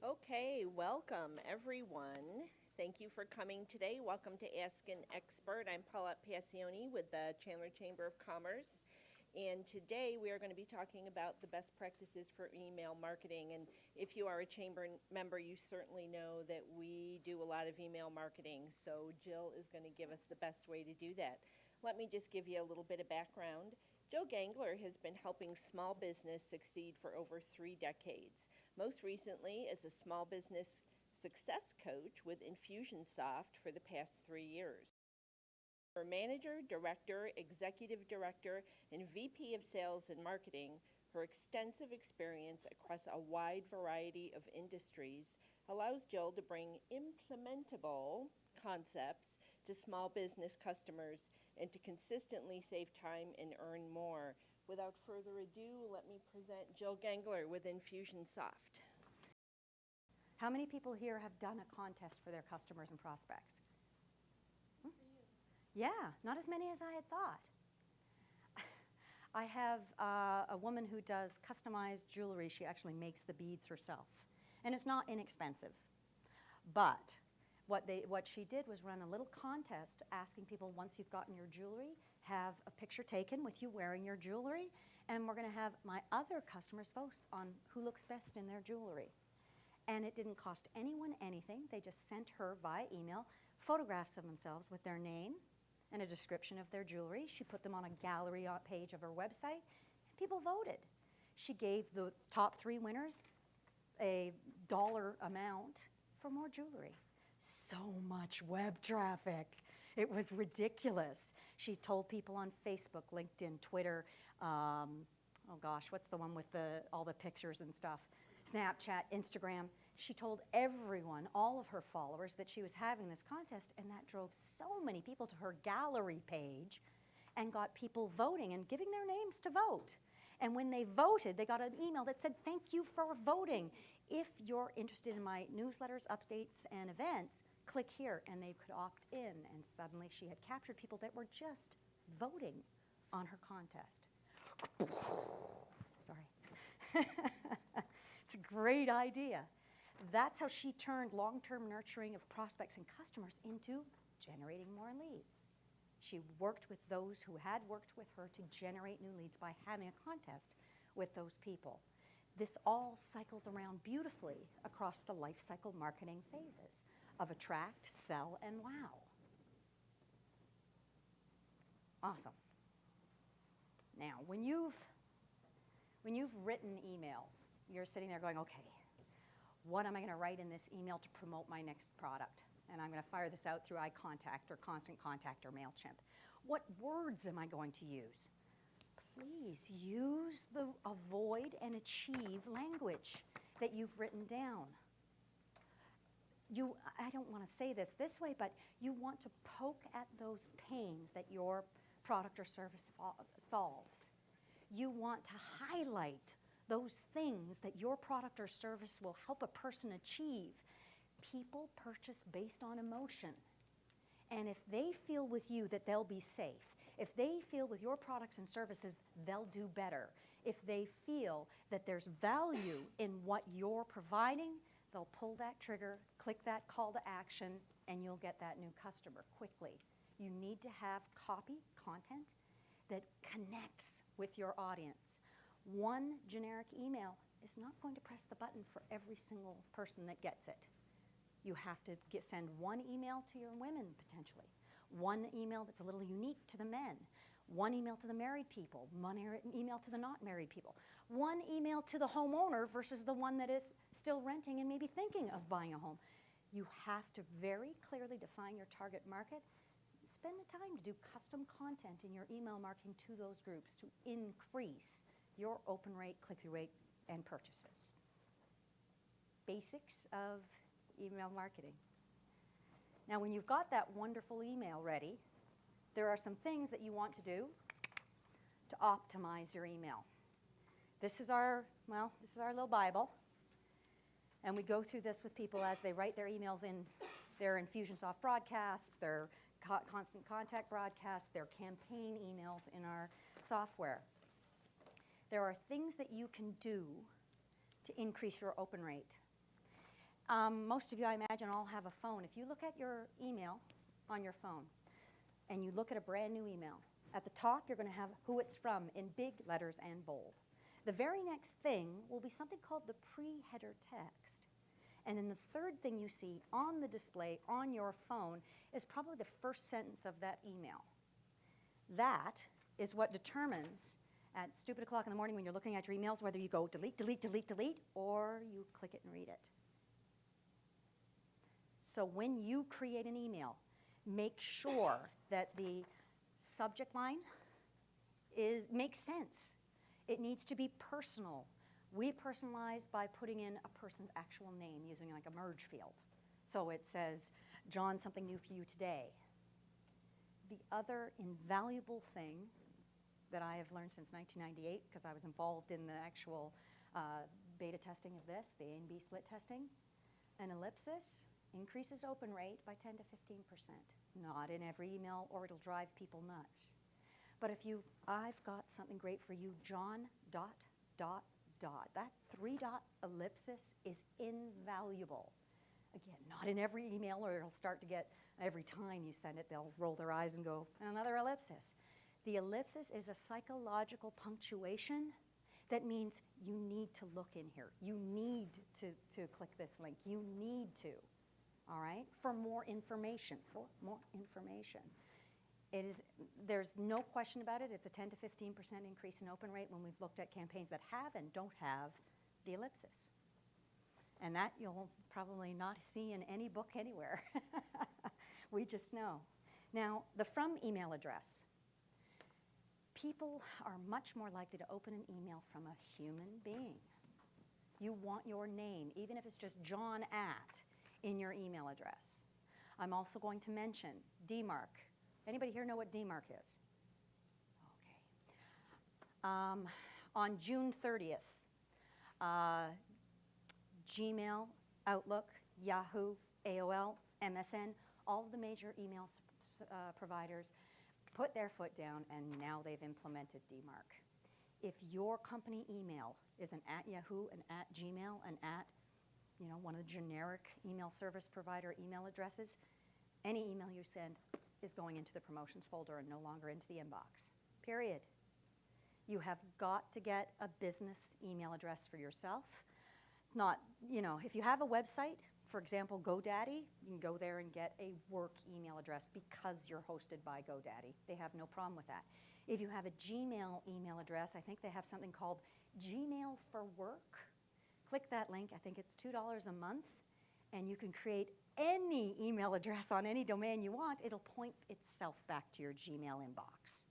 Okay, welcome everyone. Thank you for coming today. Welcome to Ask an Expert. I'm Paulette Passione with the Chandler Chamber of Commerce. And today we are going to be talking about the best practices for email marketing. And if you are a chamber member, you certainly know that we do a lot of email marketing. So Jill is going to give us the best way to do that. Let me just give you a little bit of background. Jill Gangler has been helping small business succeed for over 3 decades. Most recently as a small business success coach with Infusionsoft for the past 3 years. Her manager, director, executive director, and VP of sales and marketing, her extensive experience across a wide variety of industries allows Jill to bring implementable concepts to small business customers and to consistently save time and earn more. Without further ado, let me present Jill Gangler with Infusionsoft. How many people here have done a contest for their customers and prospects? Yeah, not as many as I had thought. I have a woman who does customized jewelry. She actually makes the beads herself. And it's not inexpensive. But what she did was run a little contest asking people, once you've gotten your jewelry, have a picture taken with you wearing your jewelry. And we're going to have my other customers vote on who looks best in their jewelry. And it didn't cost anyone anything. They just sent her via email photographs of themselves with their name and a description of their jewelry. She put them on a gallery page of her website, and people voted. She gave the top 3 winners a dollar amount for more jewelry. So much web traffic. It was ridiculous. She told people on Facebook, LinkedIn, Twitter, oh gosh, what's the one with all the pictures and stuff? Snapchat, Instagram. She told everyone, all of her followers, that she was having this contest, and that drove so many people to her gallery page and got people voting and giving their names to vote. And when they voted, they got an email that said, "Thank you for voting. If you're interested in my newsletters, updates, and events, click here." And they could opt in, and suddenly she had captured people that were just voting on her contest. Sorry. It's a great idea. That's how she turned long-term nurturing of prospects and customers into generating more leads. She worked with those who had worked with her to generate new leads by having a contest with those people. This all cycles around beautifully across the life cycle marketing phases of attract, sell, and wow. Awesome. Now, when you've written emails, you're sitting there going, okay, what am I going to write in this email to promote my next product? And I'm going to fire this out through iContact or Constant Contact or MailChimp. What words am I going to use? Please use the avoid and achieve language that you've written down. I don't want to say this way, but you want to poke at those pains that your product or service solves. You want to highlight those things that your product or service will help a person achieve. People purchase based on emotion. And if they feel with you that they'll be safe, if they feel with your products and services they'll do better, if they feel that there's value in what you're providing, they'll pull that trigger, click that call to action, and you'll get that new customer quickly. You need to have copy, content, that connects with your audience. One generic email is not going to press the button for every single person that gets it. You have to send one email to your women, potentially. One email that's a little unique to the men. One email to the married people. One email to the not married people. One email to the homeowner versus the one that is still renting and maybe thinking of buying a home. You have to very clearly define your target market. Spend the time to do custom content in your email marketing to those groups to increase your open rate, click-through rate, and purchases. Basics of email marketing. Now, when you've got that wonderful email ready, there are some things that you want to do to optimize your email. This is our little Bible. And we go through this with people as they write their emails in their Infusionsoft broadcasts, their Constant Contact broadcasts, their campaign emails in our software. There are things that you can do to increase your open rate. Most of you, I imagine, all have a phone. If you look at your email on your phone and you look at a brand new email, at the top you're going to have who it's from in big letters and bold. The very next thing will be something called the pre-header text. And then the third thing you see on the display on your phone is probably the first sentence of that email. That is what determines at stupid o'clock in the morning when you're looking at your emails whether you go delete, delete, delete, delete, or you click it and read it. So when you create an email, make sure that the subject line makes sense. It needs to be personal. We personalize by putting in a person's actual name using like a merge field. So it says, John, something new for you today. The other invaluable thing that I have learned since 1998, because I was involved in the actual beta testing of this, the A and B split testing, an ellipsis increases open rate by 10 to 15%. Not in every email, or it'll drive people nuts. But if I've got something great for you, John, ... That 3-dot ellipsis is invaluable. Again, not in every email, or it'll start to get, every time you send it, they'll roll their eyes and go, another ellipsis. The ellipsis is a psychological punctuation that means you need to look in here. You need to click this link. You need to, all right, for more information, There's no question about it. It's a 10 to 15% increase in open rate when we've looked at campaigns that have and don't have the ellipsis. And that you'll probably not see in any book anywhere. We just know. Now, the from email address. People are much more likely to open an email from a human being. You want your name, even if it's just John at, in your email address. I'm also going to mention DMARC. Anybody here know what DMARC is? Okay. On June 30th, Gmail, Outlook, Yahoo, AOL, MSN, all of the major email providers put their foot down, and now they've implemented DMARC. If your company email is an at Yahoo, an at Gmail, an at one of the generic email service provider email addresses, any email you send is going into the promotions folder and no longer into the inbox, period. You have got to get a business email address for yourself. Not, if you have a website, for example, GoDaddy, you can go there and get a work email address because you're hosted by GoDaddy. They have no problem with that. If you have a Gmail email address, I think they have something called Gmail for Work. Click that link. I think it's $2 a month, and you can create any email address on any domain you want. It'll point itself back to your Gmail inbox.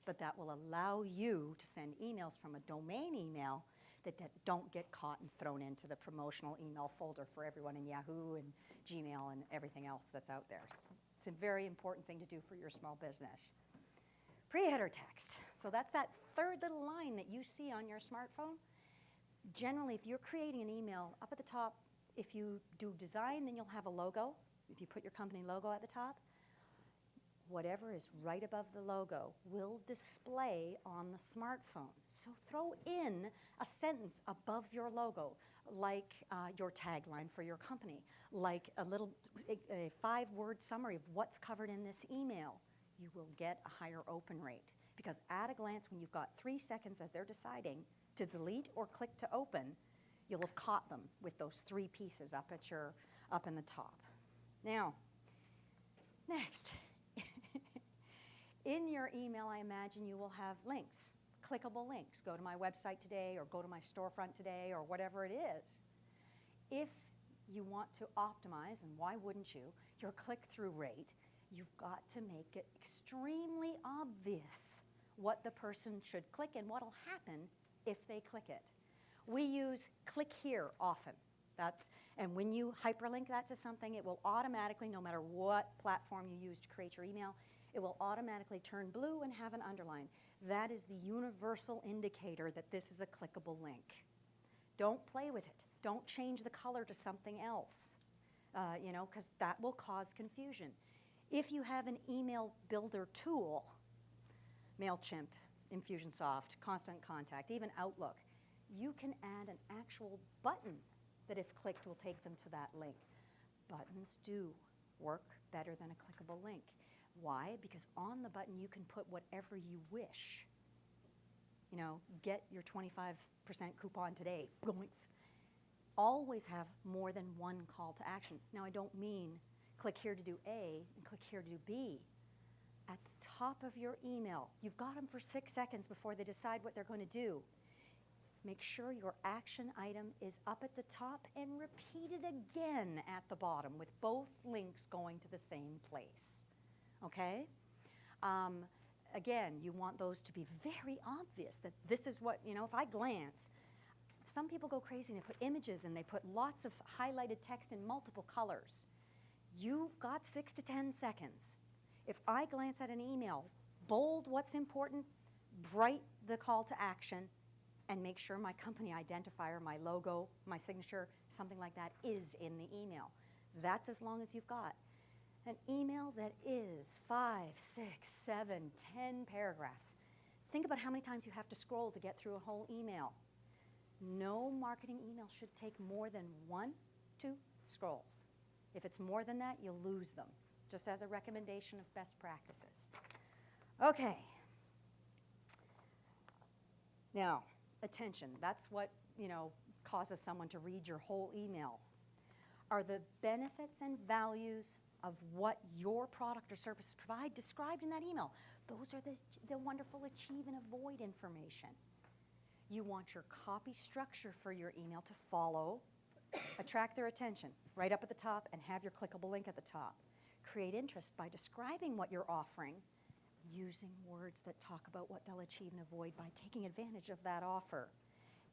But that will allow you to send emails from a domain email that don't get caught and thrown into the promotional email folder for everyone in Yahoo and Gmail and everything else that's out there. It's a very important thing to do for your small business. Pre-header text. So that's that third little line that you see on your smartphone. Generally, if you're creating an email, up at the top, if you do design, then you'll have a logo. If you put your company logo at the top, whatever is right above the logo will display on the smartphone. So throw in a sentence above your logo, like your tagline for your company, like a 5-word summary of what's covered in this email. You will get a higher open rate. Because at a glance, when you've got 3 seconds as they're deciding to delete or click to open, you'll have caught them with those 3 pieces up in the top. Now, next. In your email, I imagine you will have links, clickable links. Go to my website today, or go to my storefront today, or whatever it is. If you want to optimize, and why wouldn't you, your click-through rate, you've got to make it extremely obvious what the person should click and what will happen if they click it. We use click here often. And when you hyperlink that to something, it will automatically, no matter what platform you use to create your email, it will automatically turn blue and have an underline. That is the universal indicator that this is a clickable link. Don't play with it. Don't change the color to something else, because that will cause confusion. If you have an email builder tool, MailChimp, Infusionsoft, Constant Contact, even Outlook, you can add an actual button that if clicked will take them to that link. Buttons do work better than a clickable link. Why? Because on the button you can put whatever you wish. You know, get your 25% coupon today. Always have more than one call to action. Now I don't mean click here to do A and click here to do B. At the top of your email, you've got them for 6 seconds before they decide what they're going to do. Make sure your action item is up at the top and repeat it again at the bottom with both links going to the same place. Okay? Again, you want those to be very obvious that this is what, you know, if I glance, some people go crazy and they put images and they put lots of highlighted text in multiple colors. You've got 6 to 10 seconds. If I glance at an email, bold what's important, bright the call to action, and make sure my company identifier, my logo, my signature, something like that is in the email. That's as long as you've got. An email that is 5, 6, 7, 10 paragraphs. Think about how many times you have to scroll to get through a whole email. No marketing email should take more than 1, 2 scrolls. If it's more than that, you'll lose them, just as a recommendation of best practices. Okay. Now, attention. That's what, you know, causes someone to read your whole email. Are the benefits and values of what your product or service provide described in that email? Those are the wonderful achieve and avoid information. You want your copy structure for your email to follow, attract their attention right up at the top, and have your clickable link at the top. Create interest by describing what you're offering, using words that talk about what they'll achieve and avoid by taking advantage of that offer.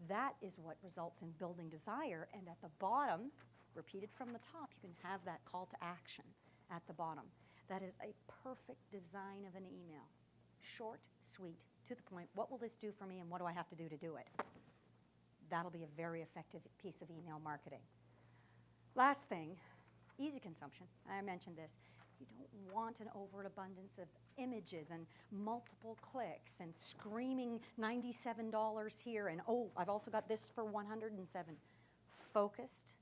That is what results in building desire, and at the bottom, repeated from the top, you can have that call to action at the bottom. That is a perfect design of an email. Short, sweet, to the point. What will this do for me and what do I have to do to do it? That'll be a very effective piece of email marketing. Last thing, easy consumption. I mentioned this. You don't want an overabundance of images and multiple clicks and screaming $97 here and, oh, I've also got this for $107. Focused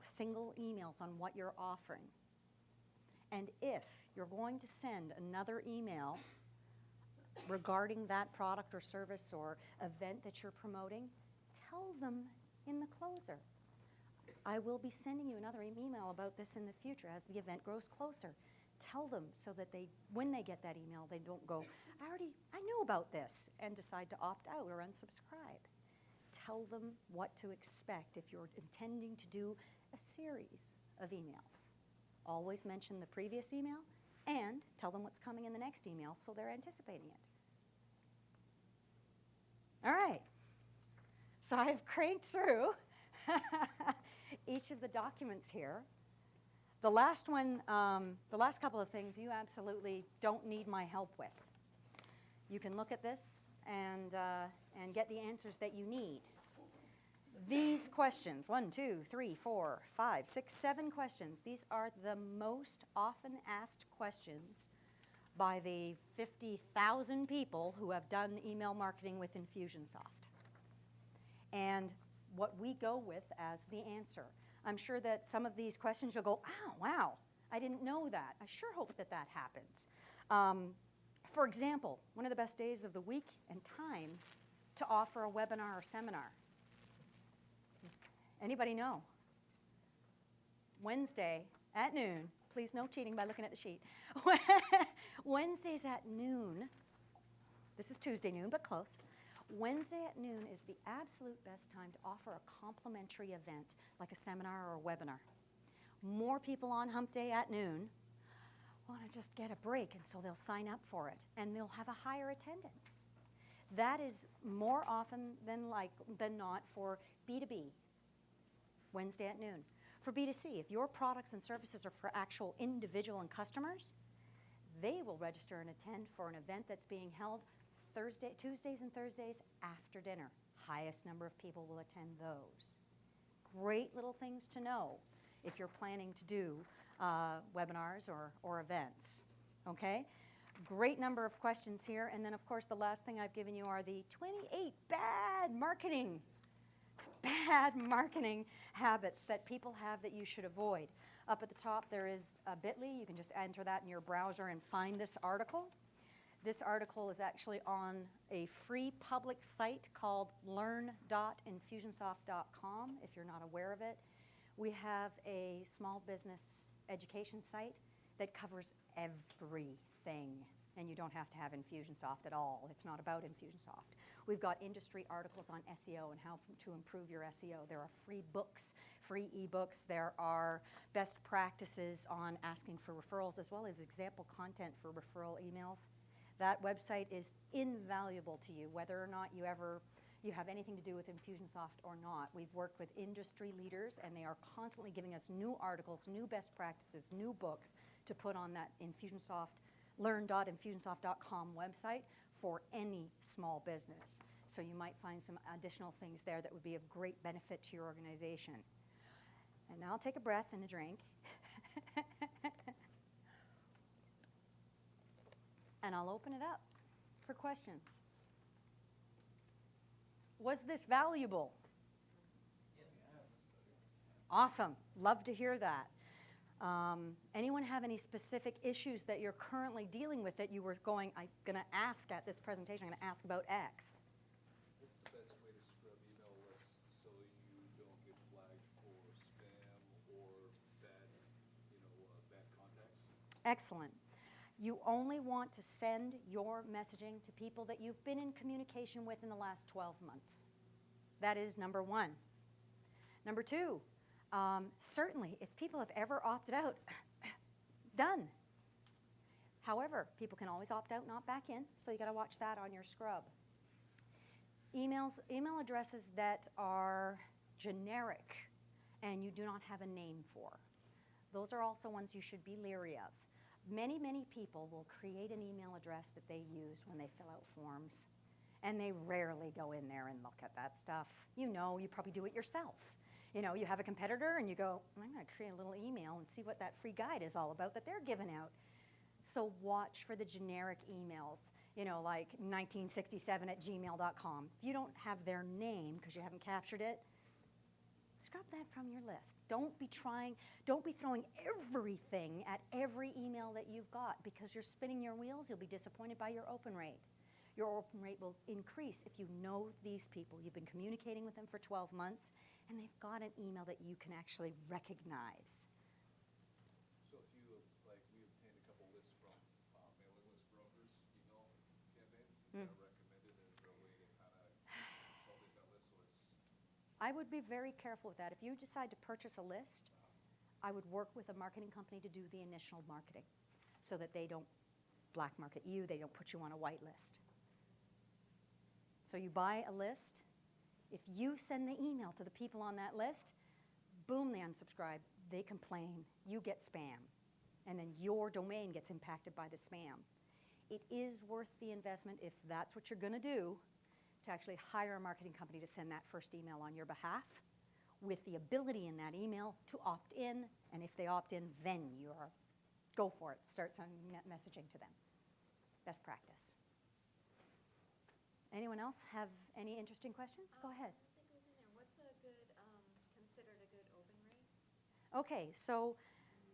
single emails on what you're offering. And if you're going to send another email regarding that product or service or event that you're promoting, tell them in the closer. I will be sending you another email about this in the future as the event grows closer. Tell them so that when they get that email, they don't go, I knew about this, and decide to opt out or unsubscribe. Tell them what to expect if you're intending to do a series of emails. Always mention the previous email and tell them what's coming in the next email so they're anticipating it. All right. So I've cranked through each of the documents here. The last one, the last couple of things you absolutely don't need my help with. You can look at this and get the answers that you need. These questions, 1, 2, 3, 4, 5, 6, 7 questions, these are the most often asked questions by the 50,000 people who have done email marketing with Infusionsoft. And what we go with as the answer. I'm sure that some of these questions you'll go, oh, wow, I didn't know that. I sure hope that that happens. For example, one of the best days of the week and times to offer a webinar or seminar. Anybody know? Wednesday at noon. Please, no cheating by looking at the sheet. Wednesdays at noon. This is Tuesday noon, but close. Wednesday at noon is the absolute best time to offer a complimentary event, like a seminar or a webinar. More people on hump day at noon want to just get a break, and so they'll sign up for it, and they'll have a higher attendance. That is more often than not for B2B, Wednesday at noon. For B2C, if your products and services are for actual individual and customers, they will register and attend for an event that's being held Tuesdays and Thursdays after dinner. Highest number of people will attend those. Great little things to know if you're planning to do webinars or events, okay? Great number of questions here, and then of course the last thing I've given you are the 28 bad marketing bad marketing habits that people have that you should avoid. Up at the top there is a bit.ly. You can just enter that in your browser and find this article. This article is actually on a free public site called learn.infusionsoft.com, if you're not aware of it. We have a small business education site that covers everything, and you don't have to have Infusionsoft at all. It's not about Infusionsoft. We've got industry articles on SEO and how to improve your SEO. There are free books, free ebooks. There are best practices on asking for referrals, as well as example content for referral emails. That website is invaluable to you, whether or not you have anything to do with Infusionsoft or not. We've worked with industry leaders, and they are constantly giving us new articles, new best practices, new books to put on that Infusionsoft, learn.infusionsoft.com website for any small business. So you might find some additional things there that would be of great benefit to your organization. And now I'll take a breath and a drink. And I'll open it up for questions. Was this valuable? Awesome. Love to hear that. Anyone have any specific issues that you're currently dealing with that you were I'm going to ask at this presentation? I'm going to ask about X. What's the best way to scrub email lists so you don't get flagged for spam or bad contacts? Excellent. You only want to send your messaging to people that you've been in communication with in the last 12 months. That is number one. Number two, certainly, if people have ever opted out, done. However, people can always opt out and opt back in, so you got to watch that on your scrub. Email addresses that are generic and you do not have a name for. Those are also ones you should be leery of. Many, many people will create an email address that they use when they fill out forms, and they rarely go in there and look at that stuff. You probably do it yourself. You have a competitor and you go, I'm going to create a little email and see what that free guide is all about that they're giving out. So watch for the generic emails, like 1967@gmail.com. If you don't have their name because you haven't captured it, scrub that from your list. Don't be throwing everything at every email that you've got, because you're spinning your wheels. You'll be disappointed by your open rate. Your open rate will increase if you know these people. You've been communicating with them for 12 months, and they've got an email that you can actually recognize. So if we obtained a couple lists from mailing list brokers, email campaigns, kind of recommended, is there a way to kind of consolidate that list so it's... I would be very careful with that. If you decide to purchase a list, I would work with a marketing company to do the initial marketing so that they don't black market you, they don't put you on a white list. So you buy a list. If you send the email to the people on that list, boom, they unsubscribe, they complain, you get spam, and then your domain gets impacted by the spam. It is worth the investment, if that's what you're going to do, to actually hire a marketing company to send that first email on your behalf, with the ability in that email to opt in, and if they opt in, then go for it. Start sending messaging to them. Best practice. Anyone else have any interesting questions? Go ahead. I think it was in there. What's a good, considered a good open rate? Okay, so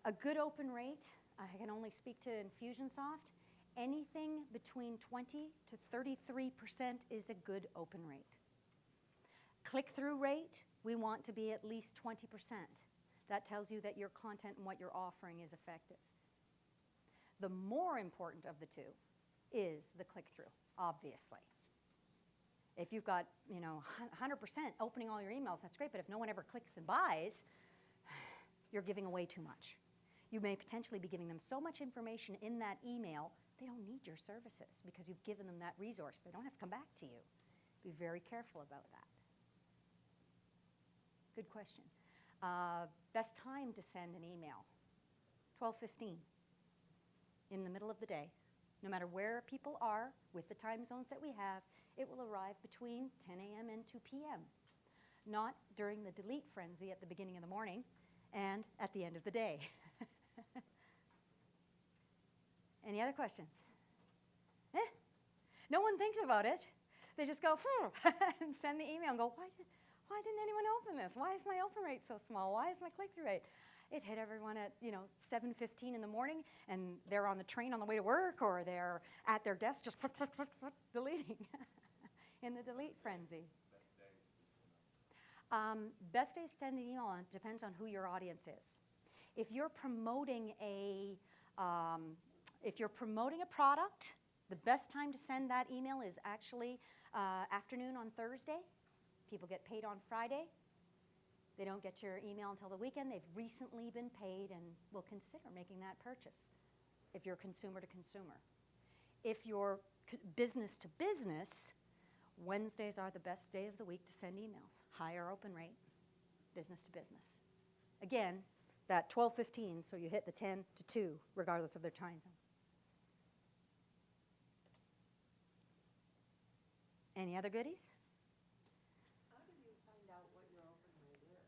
a good open rate, I can only speak to Infusionsoft. Anything between 20 to 33% is a good open rate. Click-through rate, we want to be at least 20%. That tells you that your content and what you're offering is effective. The more important of the two is the click-through, obviously. If you've got 100% opening all your emails, that's great, but if no one ever clicks and buys, you're giving away too much. You may potentially be giving them so much information in that email, they don't need your services because you've given them that resource. They don't have to come back to you. Be very careful about that. Good question. Best time to send an email, 12:15, in the middle of the day. No matter where people are, with the time zones that we have, it will arrive between 10 a.m. and 2 p.m. Not during the delete frenzy at the beginning of the morning and at the end of the day. Any other questions? No one thinks about it. They just go, and send the email and go, Why didn't anyone open this? Why is my open rate so small? Why is my click-through rate? It hit everyone at 7:15 in the morning, and they're on the train on the way to work, or they're at their desk just deleting in the delete frenzy. Best day to send an email on depends on who your audience is. If you're promoting a product, the best time to send that email is actually afternoon on Thursday. People get paid on Friday. They don't get your email until the weekend. They've recently been paid and will consider making that purchase if you're consumer to consumer. If you're business to business, Wednesdays are the best day of the week to send emails. Higher open rate, business to business. Again, that 12:15, so you hit the 10 to 2, regardless of their time zone. Any other goodies? How do you find out what your open rate is?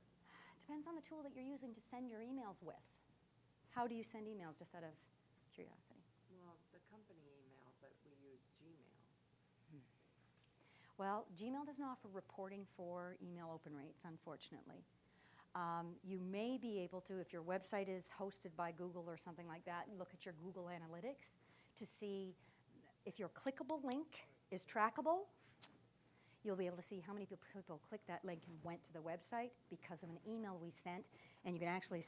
Depends on the tool that you're using to send your emails with. How do you send emails, just out of curiosity? Well, the company email, but we use Gmail. Well, Gmail doesn't offer reporting for email open rates, unfortunately. You may be able to, if your website is hosted by Google or something like that, look at your Google Analytics to see if your clickable link is trackable. You'll be able to see how many people clicked that link and went to the website because of an email we sent, and you can actually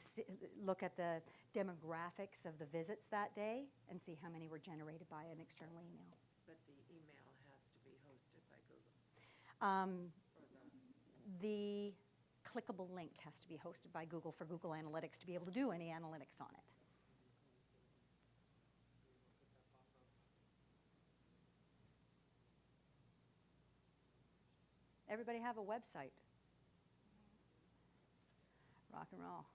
look at the demographics of the visits that day and see how many were generated by an external email. But the email has to be hosted by Google. The clickable link has to be hosted by Google for Google Analytics to be able to do any analytics on it. Everybody have a website? Rock and roll.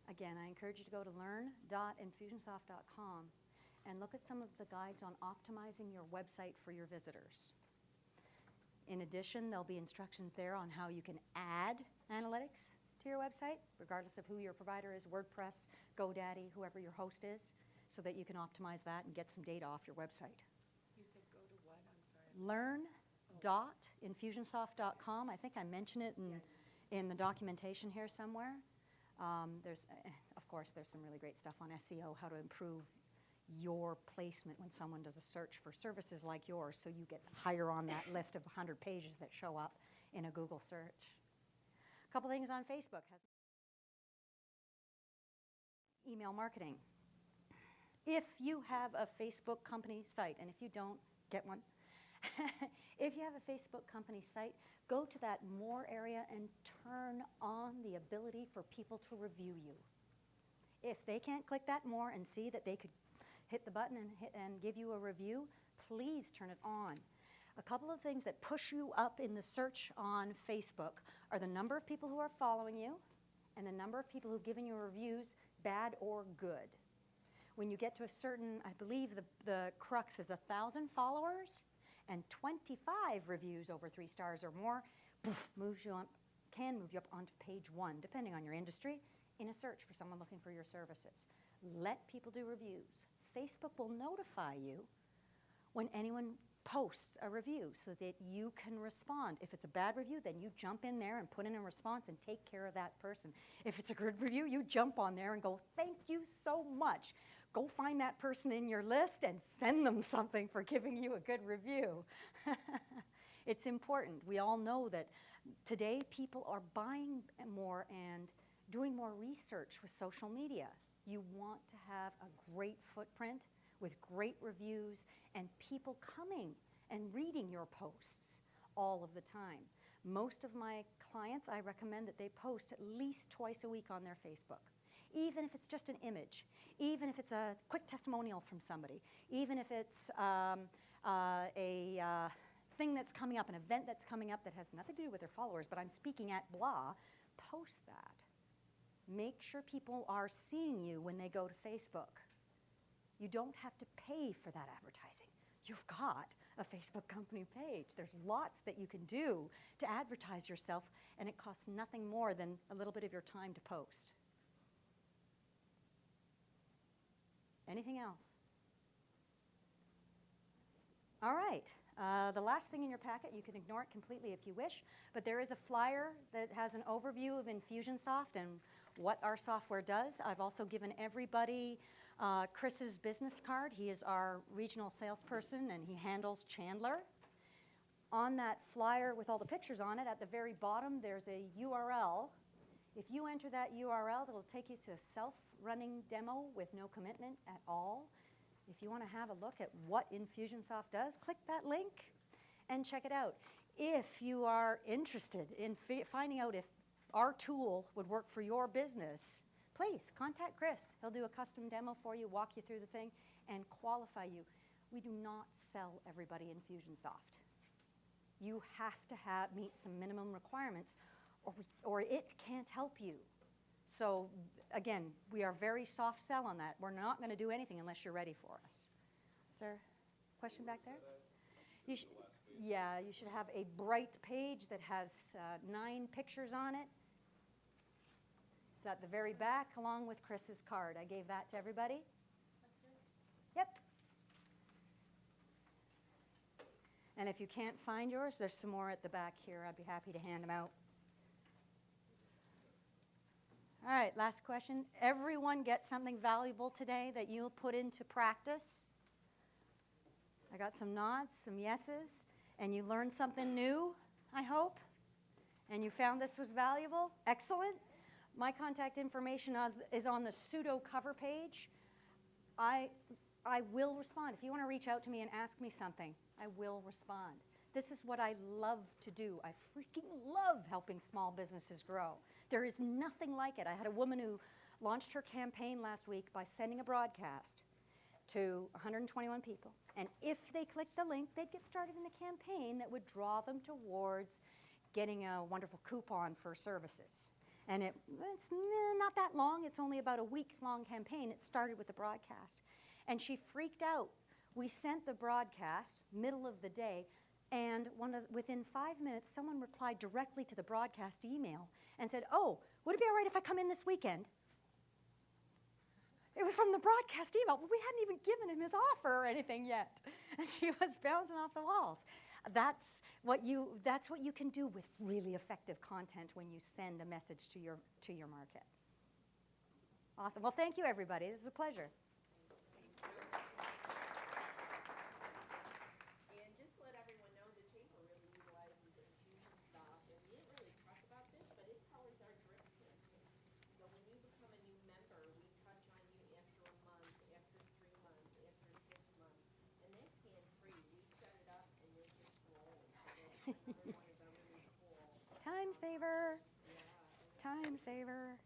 Again, I encourage you to go to learn.infusionsoft.com and look at some of the guides on optimizing your website for your visitors. In addition, there'll be instructions there on how you can add analytics to your website, regardless of who your provider is, WordPress, GoDaddy, whoever your host is, so that you can optimize that and get some data off your website. You said go to what? I'm sorry. Learn.infusionsoft.com. I think I mentioned it in the documentation here somewhere. Of course, there's some really great stuff on SEO, how to improve your placement when someone does a search for services like yours, so you get higher on that list of 100 pages that show up in a Google search. A couple things on Facebook. Email marketing. If you have a Facebook company site, and if you don't, get one. If you have a Facebook company site, go to that More area and turn on the ability for people to review you. If they can't click that More and see that they could hit the button and give you a review, please turn it on. A couple of things that push you up in the search on Facebook are the number of people who are following you and the number of people who've given you reviews, bad or good. When you get to a certain, I believe the crux is 1,000 followers and 25 reviews over 3 stars or more, poof, can move you up onto page 1, depending on your industry, in a search for someone looking for your services. Let people do reviews. Facebook will notify you when anyone posts a review so that you can respond. If it's a bad review, then you jump in there and put in a response and take care of that person. If it's a good review, you jump on there and go, thank you so much. Go find that person in your list and send them something for giving you a good review. It's important. We all know that today people are buying more and doing more research with social media. You want to have a great footprint with great reviews and people coming and reading your posts all of the time. Most of my clients, I recommend that they post at least twice a week on their Facebook, even if it's just an image, even if it's a quick testimonial from somebody, even if it's a thing that's coming up, an event that's coming up that has nothing to do with their followers, but I'm speaking at blah, post that. Make sure people are seeing you when they go to Facebook. You don't have to pay for that advertising. You've got a Facebook company page. There's lots that you can do to advertise yourself, and it costs nothing more than a little bit of your time to post. Anything else? All right. The last thing in your packet, you can ignore it completely if you wish, but there is a flyer that has an overview of Infusionsoft and what our software does. I've also given everybody Chris's business card. He is our regional salesperson, and he handles Chandler. On that flyer with all the pictures on it, at the very bottom, there's a URL. If you enter that URL, it'll take you to a self-running demo with no commitment at all. If you want to have a look at what Infusionsoft does, click that link and check it out. If you are interested in finding out if our tool would work for your business, please contact Chris. He'll do a custom demo for you, walk you through the thing, and qualify you. We do not sell everybody Infusionsoft. You have to meet some minimum requirements, or it can't help you. So again, we are very soft sell on that. We're not going to do anything unless you're ready for us. Is there a question back there? You should have a bright page that has 9 pictures on it. It's at the very back along with Chris's card. I gave that to everybody. Yep. And if you can't find yours, there's some more at the back here. I'd be happy to hand them out. All right, last question. Everyone get something valuable today that you'll put into practice? I got some nods, some yeses, and you learned something new, I hope, and you found this was valuable? Excellent. My contact information is on the pseudo cover page. I will respond. If you want to reach out to me and ask me something, I will respond. This is what I love to do. I freaking love helping small businesses grow. There is nothing like it. I had a woman who launched her campaign last week by sending a broadcast to 121 people. And if they clicked the link, they'd get started in a campaign that would draw them towards getting a wonderful coupon for services. And it's not that long. It's only about a week-long campaign. It started with the broadcast. And she freaked out. We sent the broadcast, middle of the day, and within 5 minutes, someone replied directly to the broadcast email and said, "Oh, would it be all right if I come in this weekend?" It was from the broadcast email, but we hadn't even given him his offer or anything yet. And she was bouncing off the walls. That's what you can do with really effective content when you send a message to your market. Awesome. Well, thank you, everybody. This is a pleasure. And just to let everyone know, the chamber really utilizes Infusionsoft, and we didn't really talk about this, but it powers our drip system. So when you become a new member, we touch on you after a month, after 3 months, after 6 months, and that's hand-free. We set it up, and you're just rolling. So that's another one of our really cool. Time saver. Yeah. Time saver.